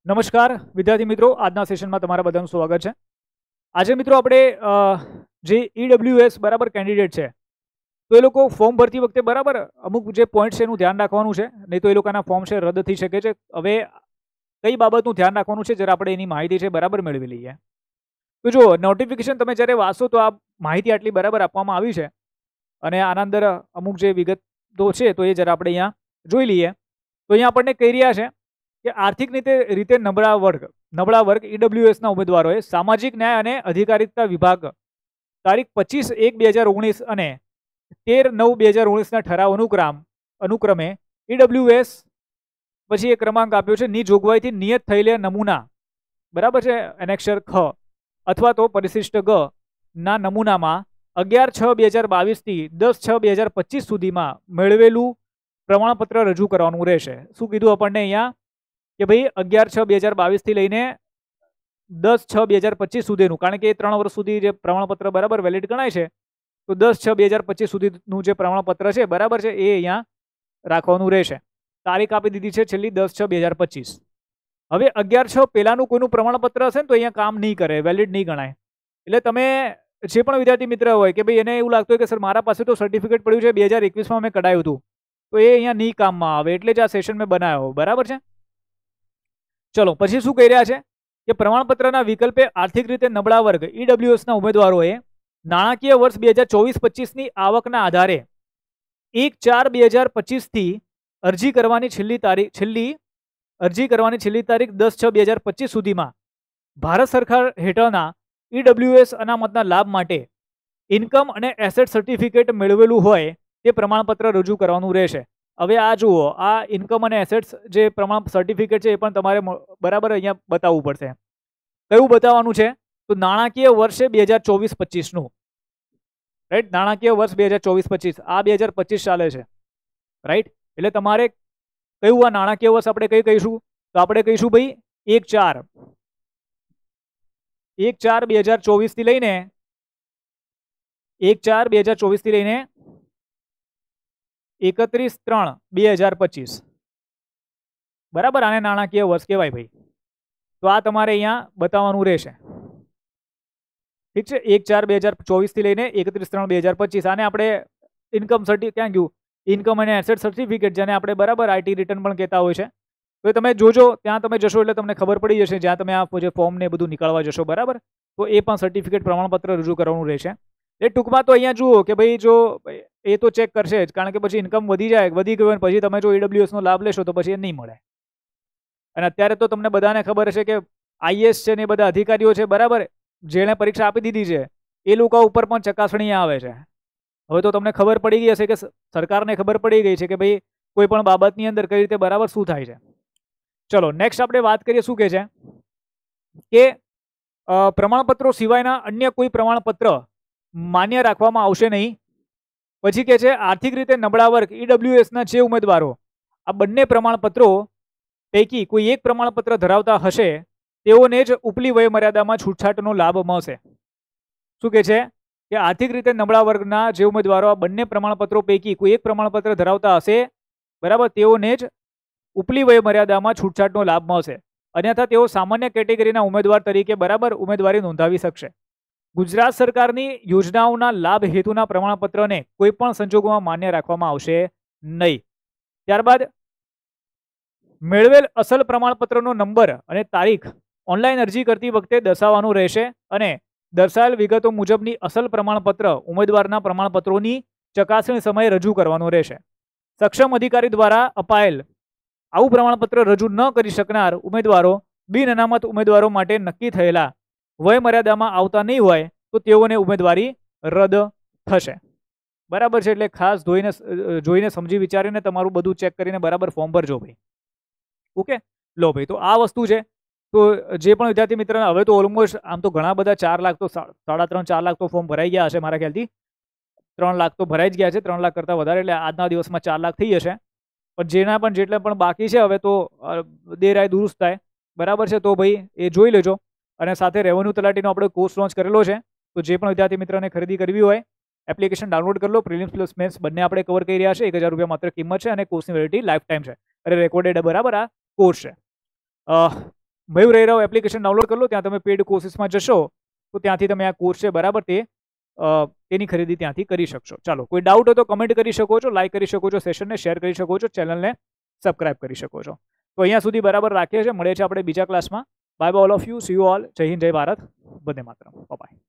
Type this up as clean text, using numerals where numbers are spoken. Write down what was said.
નમસ્કાર વિદ્યાર્થી મિત્રો, આજના સેશનમાં તમારા બધાનું સ્વાગત છે. આજે મિત્રો આપણે જે ઈડબ્લ્યુએસ બરાબર કેન્ડિડેટ છે તો એ લોકો ફોર્મ ભરતી વખતે બરાબર અમુક જે પોઈન્ટ છે એનું ધ્યાન રાખવાનું છે, નહીં તો એ લોકોના ફોર્મ છે રદ થઈ શકે છે. હવે કઈ બાબતનું ધ્યાન રાખવાનું છે જરા આપણે એની માહિતી છે બરાબર મેળવી લઈએ. તો જો નોટિફિકેશન તમે જ્યારે વાંચો તો આ માહિતી આટલી બરાબર આપવામાં આવી છે અને આના અંદર અમુક જે વિગતો છે તો એ જરા આપણે અહીંયા જોઈ લઈએ. તો અહીંયા આપણને કહી રહ્યા છે કે આર્થિક રીતે નબળા વર્ગ ઈડબ્લ્યુએસના ઉમેદવારોએ સામાજિક ન્યાય અને અધિકારિતા વિભાગ તારીખ 25/1/2019 અને 13/9/2019ના ઠરાવ અનુક્રમે ઈડબ્લ્યુએસ પછી એક ક્રમાંક આપ્યો છે ની જોગવાઈથી નિયત થયેલા નમૂના બરાબર છે એનેક્ષર ખ અથવા તો પરિશિષ્ટ ગ ના નમૂનામાં 11/6/2022 થી 10/6/2025 સુધીમાં મેળવેલું પ્રમાણપત્ર રજૂ કરવાનું રહેશે. શું કીધું આપણને અહીંયા કે ભાઈ 11/6/2022 થી લઈને 10/6/2025 સુધીનું, કારણ કે 3 વર્ષ સુધી જે પ્રમાણપત્ર બરાબર વેલિડ ગણાય છે તો 10/6/2025 સુધીનું જે પ્રમાણપત્ર છે બરાબર છે એ અહીંયા રાખવાનું રહેશે. તારીખ આપી દીધી છે છેલ્લી 10/6/2025. હવે 11/6 પહેલાનું કોઈનું પ્રમાણપત્ર હશે ને તો અહીંયા કામ નહીં કરે, વેલિડ નહીં ગણાય. એટલે તમે જે પણ વિદ્યાર્થી મિત્ર હોય કે ભાઈ એને એવું લાગતું હોય કે સર મારા પાસે તો સર્ટિફિકેટ પડ્યું છે 2021માં મેં કઢાયું હતું, તો એ અહીંયા નહીં કામમાં આવે, એટલે જ આ સેશન મેં બનાવ્યો બરાબર છે. ચલો પછી શું કહી રહ્યા છે કે પ્રમાણપત્રના વિકલ્પે આર્થિક રીતે નબળા વર્ગ ઈડબ્લ્યુએસના ઉમેદવારોએ નાણાકીય વર્ષ 2024-25ની આવકના આધારે 1/4/2025 થી અરજી કરવાની છેલ્લી તારીખ 10/6/2025 સુધીમાં ભારત સરકાર હેઠળના ઈડબ્લ્યુએસ અનામતના લાભ માટે ઇન્કમ અને એસેટ સર્ટિફિકેટ મેળવેલું હોય તે પ્રમાણપત્ર રજૂ કરવાનું રહેશે. હવે આ જુઓ, આ ઇન્કમ અને એસેટ્સ જે પ્રમાણ સર્ટિફિકેટ છે એ પણ તમારે બરાબર અહીંયા બતાવવું પડશે. કયું બતાવવાનું છે? તો નાણાકીય વર્ષે 2024-25નું, રાઈટ. નાણાકીય વર્ષ 2024-25, આ 2025 ચાલે છે, રાઈટ. એટલે તમારે કયું આ નાણાકીય વર્ષ આપણે કઈ કહીશું? તો આપણે કહીશું ભાઈ 1/4/2024 થી લઈને 1/4/2024 થી લઈને 31/3/2025 બરાબર. આને નાણાકીય વર્ષ કહેવાય ભાઈ. તો આ તમારે અહીંયા બતાવવાનું રહેશે, ઠીક છે. 1/4/2024 થી લઈને 31/3/2025. આને આપણે ઇન્કમ ક્યાં ગયું? ઇન્કમ અને એસેટ સર્ટિફિકેટ, જેને આપણે બરાબર આઈટી રિટર્ન પણ કહેતા હોય છે. તો તમે જોજો, ત્યાં તમે જશો એટલે તમને ખબર પડી જશે, જ્યાં તમે આ જે ફોર્મ ને બધું નીકળવા જશો બરાબર, તો એ પણ સર્ટિફિકેટ પ્રમાણપત્ર રજૂ કરવાનું રહેશે. એ ટૂંકમાં તો અહીંયા જુઓ કે ભાઈ જો એ તો ચેક કરશે જ, કારણ કે પછી ઇન્કમ વધી ગયું પછી તમે જો ઈડબ્લ્યુએસનો લાભ લેશો તો પછી એ નહીં મળે. અને અત્યારે તો તમને બધાને ખબર હશે કે આઈએસ છે ને એ બધા અધિકારીઓ છે બરાબર, જેણે પરીક્ષા આપી દીધી છે એ લોકો ઉપર પણ ચકાસણી આવે છે. હવે તો તમને ખબર પડી ગઈ હશે કે સરકારને ખબર પડી ગઈ છે કે ભાઈ કોઈ પણ બાબતની અંદર કઈ રીતે બરાબર શું થાય છે. ચલો નેક્સ્ટ આપણે વાત કરીએ. શું કહે છે કે પ્રમાણપત્રો સિવાયના અન્ય કોઈ પ્રમાણપત્ર માન્ય રાખવામાં આવશે નહીં. પછી કે છે આર્થિક રીતે નબળા વર્ગ ઈડબ્લ્યુએસના જે ઉમેદવારો આ બંને પ્રમાણપત્રો પૈકી કોઈ એક પ્રમાણપત્ર ધરાવતા હશે તેઓને જ ઉપલી વયમર્યાદામાં છૂટછાટનો લાભ મળશે. શું કે છે કે આર્થિક રીતે નબળા વર્ગના જે ઉમેદવારો આ બંને પ્રમાણપત્રો પૈકી કોઈ એક પ્રમાણપત્ર ધરાવતા હશે બરાબર, તેઓને જ ઉપલી વયમર્યાદામાં છૂટછાટનો લાભ મળશે. અન્યથા તેઓ સામાન્ય કેટેગરીના ઉમેદવાર તરીકે બરાબર ઉમેદવારી નોંધાવી શકશે. ગુજરાત સરકારની યોજનાઓના લાભ હેતુના પ્રમાણપત્રને કોઈ પણ સંજોગોમાં માન્ય રાખવામાં આવશે નહીં. ત્યારબાદ મેળવેલ અસલ પ્રમાણપત્રનો નંબર અને તારીખ ઓનલાઈન અરજી કરતી વખતે દર્શાવવાનું રહેશે અને દર્શાવેલ વિગતો મુજબની અસલ પ્રમાણપત્ર ઉમેદવારના પ્રમાણપત્રોની ચકાસણી સમયે રજૂ કરવાનું રહેશે. સક્ષમ અધિકારી દ્વારા અપાયેલ આવું પ્રમાણપત્ર રજૂ ન કરી શકનાર ઉમેદવારો બિન અનામત ઉમેદવારો માટે નક્કી થયેલા વયમર્યાદામાં આવતા નહીં હોય તો તેઓને ઉમેદવારી રદ થશે બરાબર છે. એટલે ખાસ જોઈને સમજી વિચારીને તમારું બધું ચેક કરીને બરાબર ફોર્મ ભરજો ભાઈ. ઓકે, લો ભાઈ. તો આ વસ્તુ છે. તો જે પણ વિદ્યાર્થી મિત્ર, હવે તો ઓલમોસ્ટ આમ તો ઘણા બધા 4 લાખ તો 3.5-4 લાખ તો ફોર્મ ભરાઈ ગયા હશે મારા ખ્યાલથી. 3 લાખ તો ભરાઈ જ ગયા છે, 3 લાખ કરતાં વધારે, એટલે આજના દિવસમાં 4 લાખ થઈ જશે. પણ જેટલા પણ બાકી છે હવે તો દેરાય દુરુસ્ત થાય બરાબર છે. તો ભાઈ એ જોઈ લેજો. અને સાથે રેવન્યુ તલાટીનો આપણે કોર્સ લોન્ચ કરેલો છે, તો જે પણ વિદ્યાર્થી મિત્રને ખરીદી કરવી હોય એપ્લિકેશન ડાઉનલોડ કરી લો. પ્રિલિમ્સ પ્લસ મેન્સ બંને આપણે કવર કરી રહ્યા છે. 1000 રૂપિયા માત્ર કિંમત છે અને કોર્સની વેલિડિટી લાઈફ ટાઈમ છે. અરે રેકોર્ડેડ બરાબર આ કોર્સ છે. મયુર એરાવ એપ્લિકેશન ડાઉનલોડ કરી લો, ત્યાં તમે પેડ કોર્સીસમાં જશો તો ત્યાંથી તમે આ કોર્સ છે બરાબર તેની ખરીદી ત્યાંથી કરી શકશો. ચાલો, કોઈ ડાઉટ હોય તો કમેન્ટ કરી શકો છો, લાઈક કરી શકો છો, સેશનને શેર કરી શકો છો, ચેનલને સબસ્ક્રાઇબ કરી શકો છો. તો અહીંયા સુધી બરાબર રાખીએ છીએ. મળીએ છીએ આપણે બીજા ક્લાસમાં. Bye bye all of you. C you all. જય હિન્દ, જય ભારત, વંદે માતરમ. બાય.